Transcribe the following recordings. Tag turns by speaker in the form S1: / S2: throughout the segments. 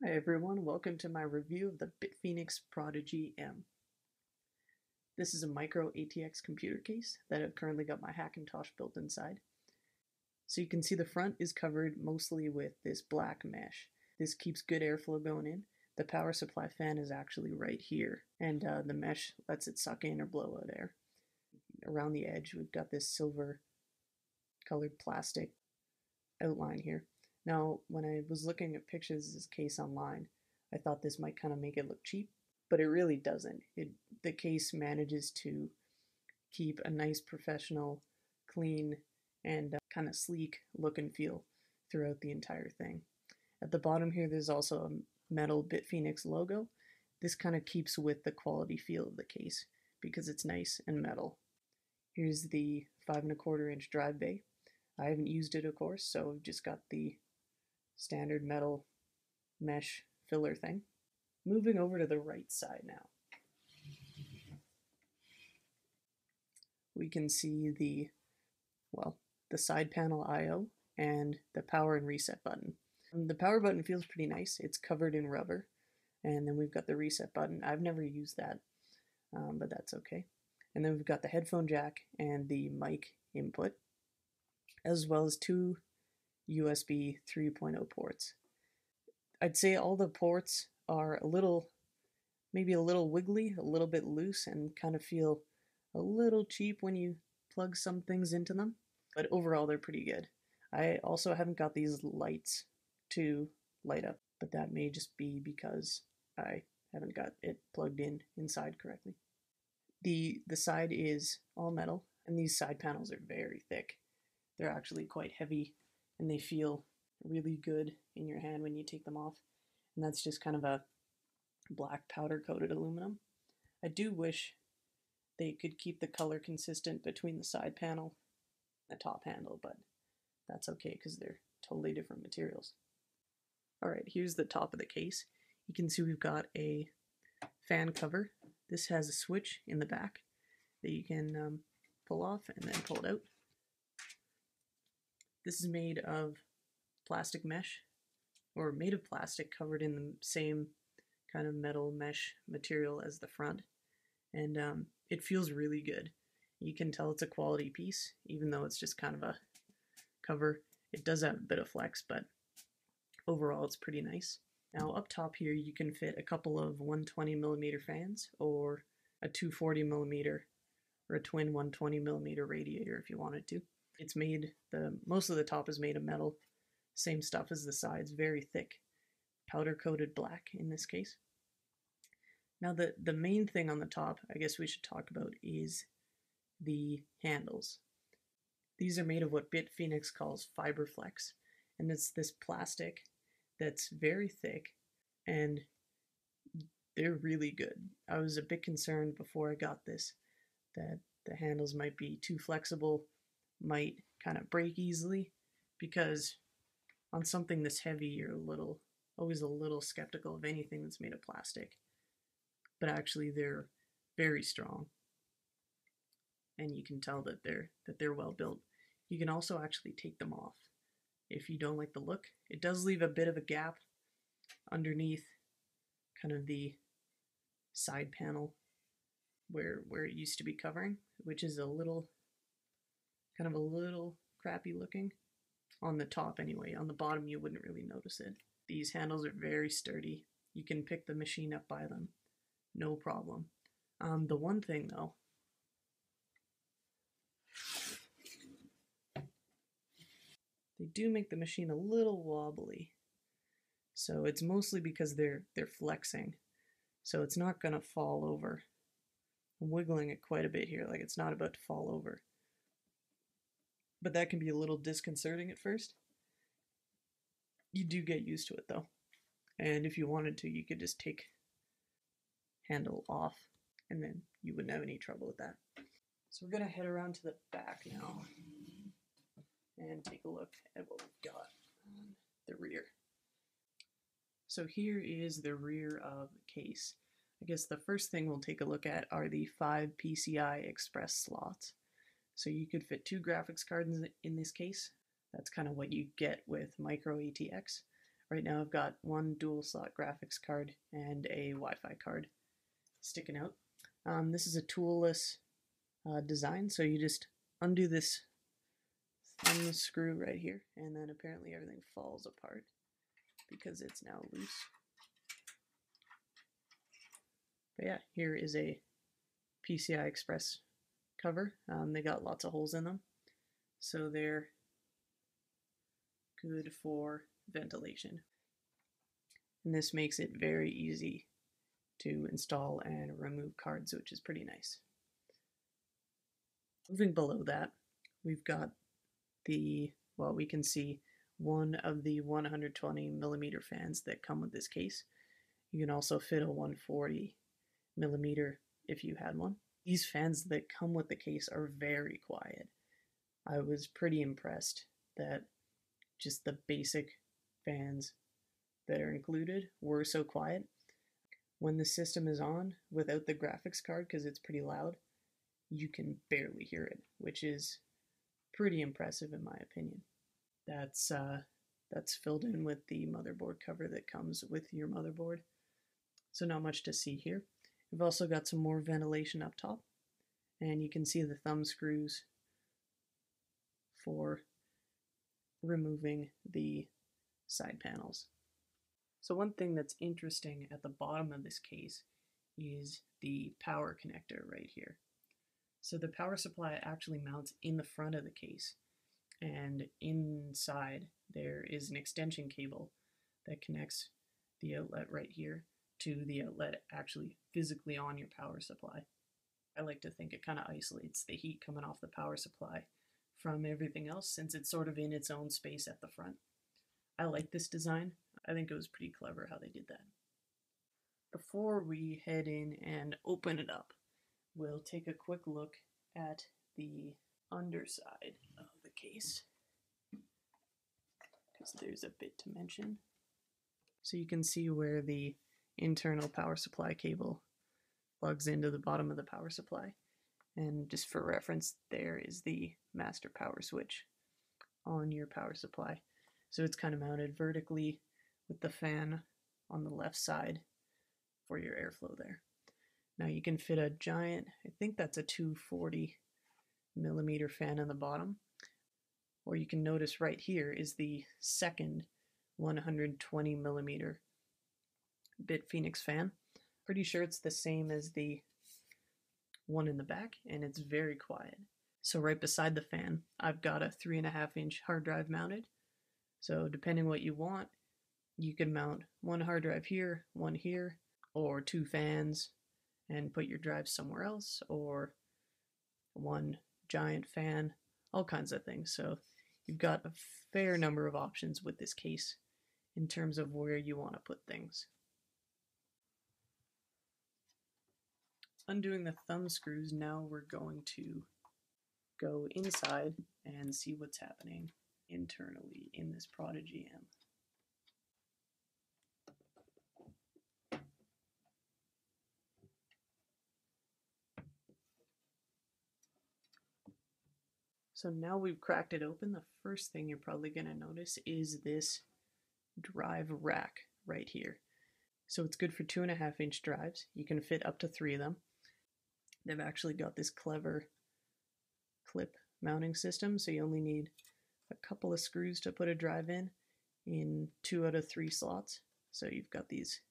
S1: Hi everyone, welcome to my review of the Bitfenix Prodigy M. This is a micro ATX computer case that I've currently got my Hackintosh built inside. So you can see the front is covered mostly with this black mesh. This keeps good airflow going in. The power supply fan is actually right here, and the mesh lets it suck in or blow out air. Around the edge we've got this silver colored plastic outline here. Now, when I was looking at pictures of this case online, I thought this might kind of make it look cheap, but it really doesn't. The case manages to keep a nice professional, clean, and kind of sleek look and feel throughout the entire thing. At the bottom here, there's also a metal Bitfenix logo. This kind of keeps with the quality feel of the case because it's nice and metal. Here's the 5¼ inch drive bay. I haven't used it, of course, so I've just got the standard metal mesh filler thing. Moving over to the right side now, we can see the side panel I/O and the power and reset button. The power button feels pretty nice. It's covered in rubber, and then we've got the reset button. I've never used that, but that's okay. And then we've got the headphone jack and the mic input, as well as two USB 3.0 ports. I'd say all the ports are maybe a little wiggly, a little bit loose, and kind of feel a little cheap when you plug some things into them, but overall they're pretty good. I also haven't got these lights to light up, but that may just be because I haven't got it plugged in inside correctly. The side is all metal, and these side panels are very thick. They're actually quite heavy, and they feel really good in your hand when you take them off. And that's just kind of a black powder coated aluminum. I do wish they could keep the color consistent between the side panel and the top handle, but that's okay because they're totally different materials. Alright, here's the top of the case. You can see we've got a fan cover. This has a switch in the back that you can pull off and then pull it out. This is made of plastic mesh, or made of plastic covered in the same kind of metal mesh material as the front, and it feels really good. You can tell it's a quality piece, even though it's just kind of a cover. It does have a bit of flex, but overall it's pretty nice. Now up top here you can fit a couple of 120mm fans, or a 240mm, or a twin 120mm radiator if you wanted to. It's made, most of the top is made of metal, same stuff as the sides, very thick, powder coated black in this case. Now the main thing on the top I guess we should talk about is the handles. These are made of what Bitfenix calls fiberflex, and it's this plastic that's very thick, and they're really good. I was a bit concerned before I got this that the handles might be too flexible, might kind of break easily, because on something this heavy you're always a little skeptical of anything that's made of plastic. But actually they're very strong, and you can tell that they're well built. You can also actually take them off if you don't like the look. It does leave a bit of a gap underneath kind of the side panel where it used to be covering, which is a little crappy looking. On the top anyway. On the bottom you wouldn't really notice it. These handles are very sturdy. You can pick the machine up by them, no problem. The one thing though, they do make the machine a little wobbly. So it's mostly because they're flexing. So it's not gonna fall over. I'm wiggling it quite a bit here, like it's not about to fall over. But that can be a little disconcerting at first. You do get used to it though. And if you wanted to, you could just take handle off, and then you wouldn't have any trouble with that. So we're gonna head around to the back now and take a look at what we've got on the rear. So here is the rear of the case. I guess the first thing we'll take a look at are the 5 PCI Express slots. So you could fit 2 graphics cards in this case. That's kind of what you get with micro ATX, Right now I've got one dual slot graphics card and a Wi-Fi card sticking out. This is a toolless design, so you just undo this thumb screw right here, and then apparently everything falls apart because it's now loose. But yeah, here is a PCI Express cover. They got lots of holes in them, so they're good for ventilation. And this makes it very easy to install and remove cards, which is pretty nice. Moving below that, we've got we can see one of the 120 millimeter fans that come with this case. You can also fit a 140 millimeter if you had one. These fans that come with the case are very quiet. I was pretty impressed that just the basic fans that are included were so quiet. When the system is on without the graphics card, because it's pretty loud, you can barely hear it, which is pretty impressive in my opinion. That's filled in with the motherboard cover that comes with your motherboard. So not much to see here. We've also got some more ventilation up top, and you can see the thumb screws for removing the side panels. So one thing that's interesting at the bottom of this case is the power connector right here. So the power supply actually mounts in the front of the case, and inside there is an extension cable that connects the outlet right here to the outlet actually physically on your power supply. I like to think it kind of isolates the heat coming off the power supply from everything else, since it's sort of in its own space at the front. I like this design. I think it was pretty clever how they did that. Before we head in and open it up, we'll take a quick look at the underside of the case, because there's a bit to mention. So you can see where the internal power supply cable plugs into the bottom of the power supply. And just for reference, there is the master power switch on your power supply. So it's kind of mounted vertically with the fan on the left side for your airflow there. Now you can fit a giant, I think that's a 240 millimeter fan on the bottom, or you can notice right here is the second 120 millimeter Bitfenix fan. Pretty sure it's the same as the one in the back, and it's very quiet. So right beside the fan, I've got a 3.5-inch hard drive mounted. So depending what you want, you can mount one hard drive here, one here, or two fans and put your drive somewhere else, or one giant fan, all kinds of things. So you've got a fair number of options with this case in terms of where you want to put things. Undoing the thumb screws, now we're going to go inside and see what's happening internally in this Prodigy M. So now we've cracked it open, the first thing you're probably going to notice is this drive rack right here. So it's good for 2.5-inch drives. You can fit up to 3 of them. They've actually got this clever clip mounting system, so you only need a couple of screws to put a drive in 2 out of 3 slots. So you've got these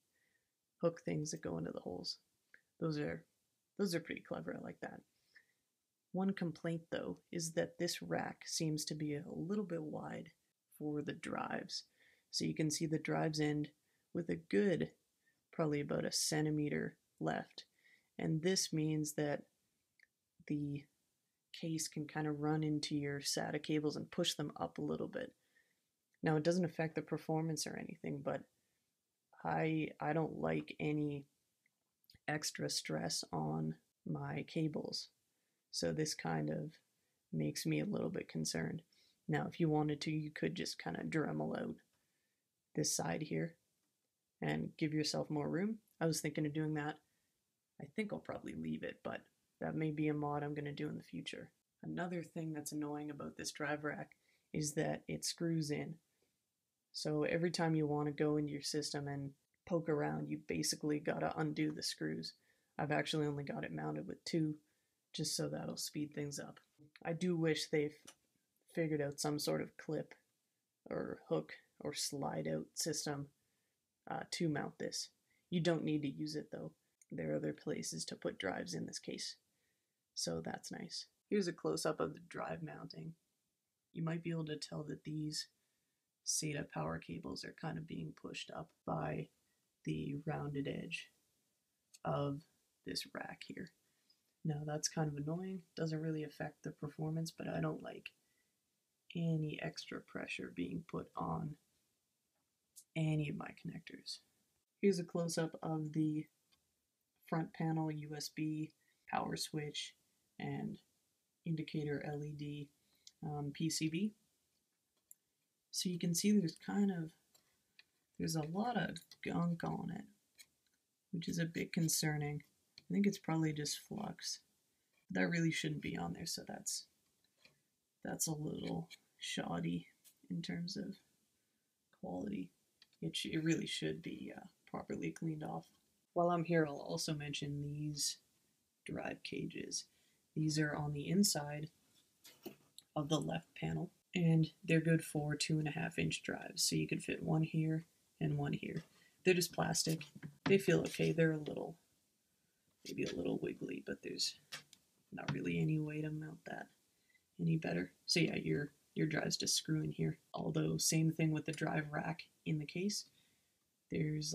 S1: hook things that go into the holes. Those are pretty clever. I like that. One complaint though is that this rack seems to be a little bit wide for the drives. So you can see the drives end with a good, probably about a centimeter left. And this means that the case can kind of run into your SATA cables and push them up a little bit. Now it doesn't affect the performance or anything, but I don't like any extra stress on my cables. So this kind of makes me a little bit concerned. Now if you wanted to, you could just kind of Dremel out this side here and give yourself more room. I was thinking of doing that. I think I'll probably leave it, but that may be a mod I'm going to do in the future. Another thing that's annoying about this drive rack is that it screws in. So every time you want to go into your system and poke around, you basically got to undo the screws. I've actually only got it mounted with 2, just so that'll speed things up. I do wish they've figured out some sort of clip or hook or slide out system to mount this. You don't need to use it though. There are other places to put drives in this case, so that's nice. Here's a close-up of the drive mounting. You might be able to tell that these SATA power cables are kind of being pushed up by the rounded edge of this rack here. Now that's kind of annoying, doesn't really affect the performance, but I don't like any extra pressure being put on any of my connectors. Here's a close-up of the front panel USB power switch and indicator LED PCB. So you can see there's a lot of gunk on it, which is a bit concerning. I think it's probably just flux. That really shouldn't be on there, so that's a little shoddy in terms of quality. It really should be properly cleaned off. While I'm here, I'll also mention these drive cages. These are on the inside of the left panel, and they're good for 2.5-inch drives. So you could fit one here and one here. They're just plastic. They feel okay. They're maybe a little wiggly, but there's not really any way to mount that any better. So yeah, your drives just screw in here. Although same thing with the drive rack in the case. There's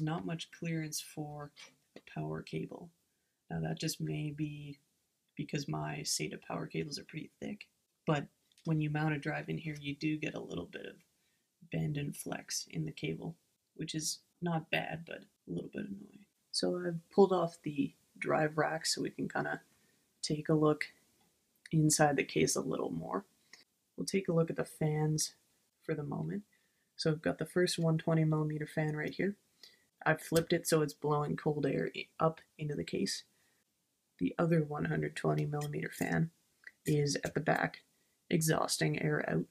S1: not much clearance for a power cable. Now that just may be because my SATA power cables are pretty thick, but when you mount a drive in here, you do get a little bit of bend and flex in the cable, which is not bad, but a little bit annoying. So I've pulled off the drive rack so we can kind of take a look inside the case a little more. We'll take a look at the fans for the moment. So I've got the first 120mm fan right here. I've flipped it so it's blowing cold air up into the case. The other 120mm fan is at the back, exhausting air out.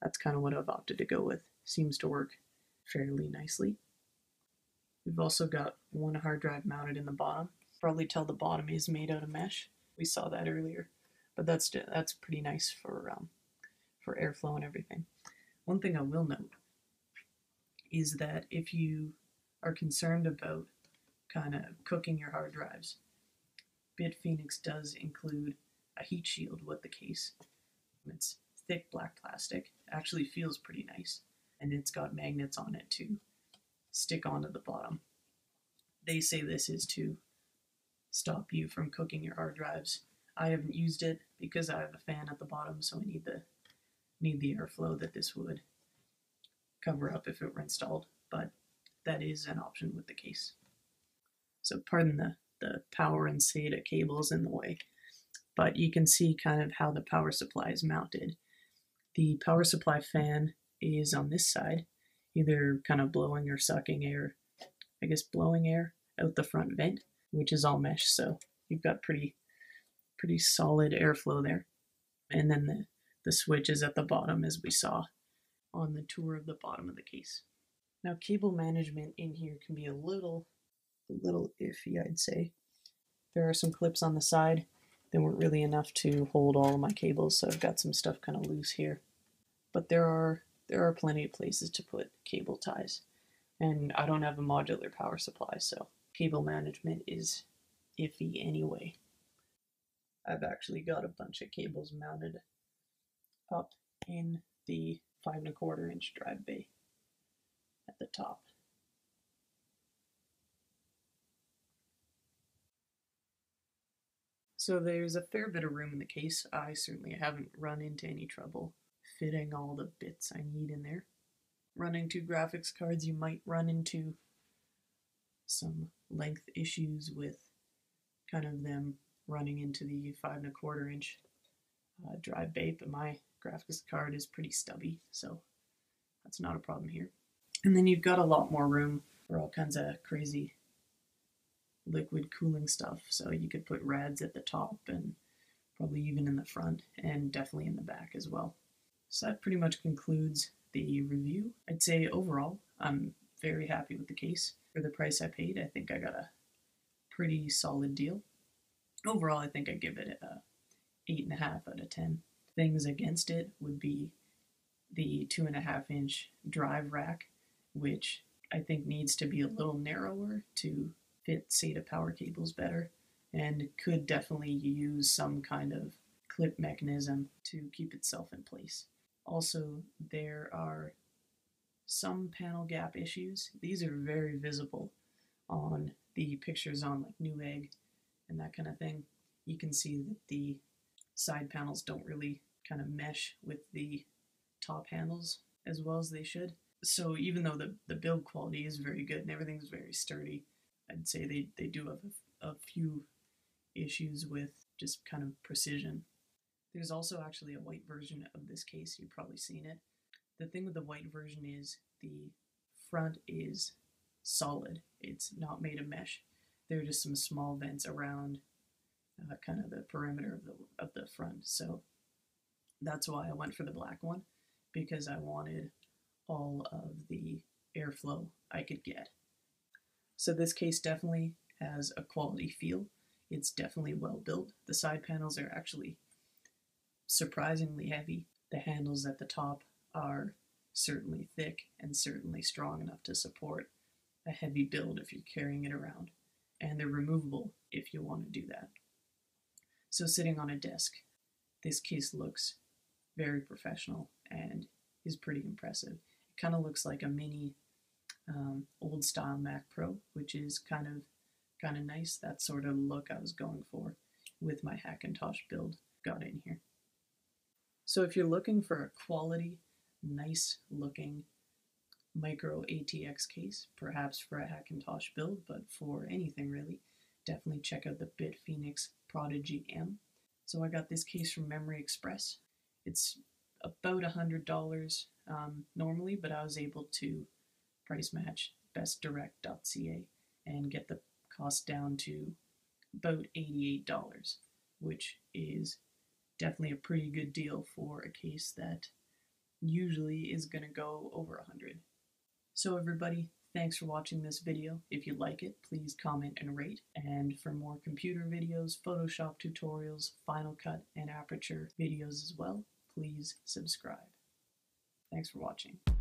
S1: That's kind of what I've opted to go with. Seems to work fairly nicely. We've also got one hard drive mounted in the bottom. Probably tell the bottom is made out of mesh. We saw that earlier, but that's pretty nice for airflow and everything. One thing I will note is that if you are concerned about kind of cooking your hard drives, Bitfenix does include a heat shield with the case. It's thick black plastic, actually feels pretty nice, and it's got magnets on it to stick onto the bottom. They say this is to stop you from cooking your hard drives. I haven't used it because I have a fan at the bottom, so I need the airflow that this would cover up if it were installed, but that is an option with the case. So pardon the power and SATA cables in the way, but you can see kind of how the power supply is mounted. The power supply fan is on this side, either kind of blowing or sucking air, I guess blowing air out the front vent, which is all mesh, so you've got pretty solid airflow there. And then the switch is at the bottom, as we saw on the tour of the bottom of the case. Now cable management in here can be a little iffy, I'd say. There are some clips on the side. They weren't really enough to hold all of my cables, so I've got some stuff kind of loose here. But there are plenty of places to put cable ties. And I don't have a modular power supply, so cable management is iffy anyway. I've actually got a bunch of cables mounted up in the 5.25-inch drive bay at the top. So there's a fair bit of room in the case. I certainly haven't run into any trouble fitting all the bits I need in there. Running 2 graphics cards, you might run into some length issues with kind of them running into the 5.25-inch drive bay, but my graphics card is pretty stubby, so that's not a problem here. And then you've got a lot more room for all kinds of crazy liquid cooling stuff, so you could put rads at the top and probably even in the front and definitely in the back as well. So that pretty much concludes the review, I'd say overall, I'm very happy with the case. For the price I paid, I think I got a pretty solid deal. Overall, I think I give it a 8.5 out of 10. Things against it would be the 2.5-inch drive rack, which I think needs to be a little narrower to fit SATA power cables better, and could definitely use some kind of clip mechanism to keep itself in place. Also, there are some panel gap issues. These are very visible on the pictures on like Newegg and that kind of thing. You can see that the side panels don't really kind of mesh with the top handles as well as they should. So even though the build quality is very good and everything's very sturdy, I'd say they do have a few issues with just kind of precision. There's also actually a white version of this case. You've probably seen it. The thing with the white version is the front is solid. It's not made of mesh. There are just some small vents around kind of the perimeter of the front. So that's why I went for the black one, because I wanted all of the airflow I could get. So this case definitely has a quality feel. It's definitely well built. The side panels are actually surprisingly heavy. The handles at the top are certainly thick and certainly strong enough to support a heavy build if you're carrying it around. And they're removable if you want to do that. So sitting on a desk, this case looks very professional and is pretty impressive. It kind of looks like a mini old style Mac Pro, which is kind of nice. That sort of look I was going for with my Hackintosh build got in here. So if you're looking for a quality, nice looking micro ATX case, perhaps for a Hackintosh build, but for anything really, definitely check out the Bitfenix Prodigy M. So I got this case from Memory Express. It's about $100 normally, but I was able to price match bestdirect.ca and get the cost down to about $88, which is definitely a pretty good deal for a case that usually is going to go over $100. So everybody, thanks for watching this video. If you like it, please comment and rate. And for more computer videos, Photoshop tutorials, Final Cut, and Aperture videos as well, please subscribe. Thanks for watching.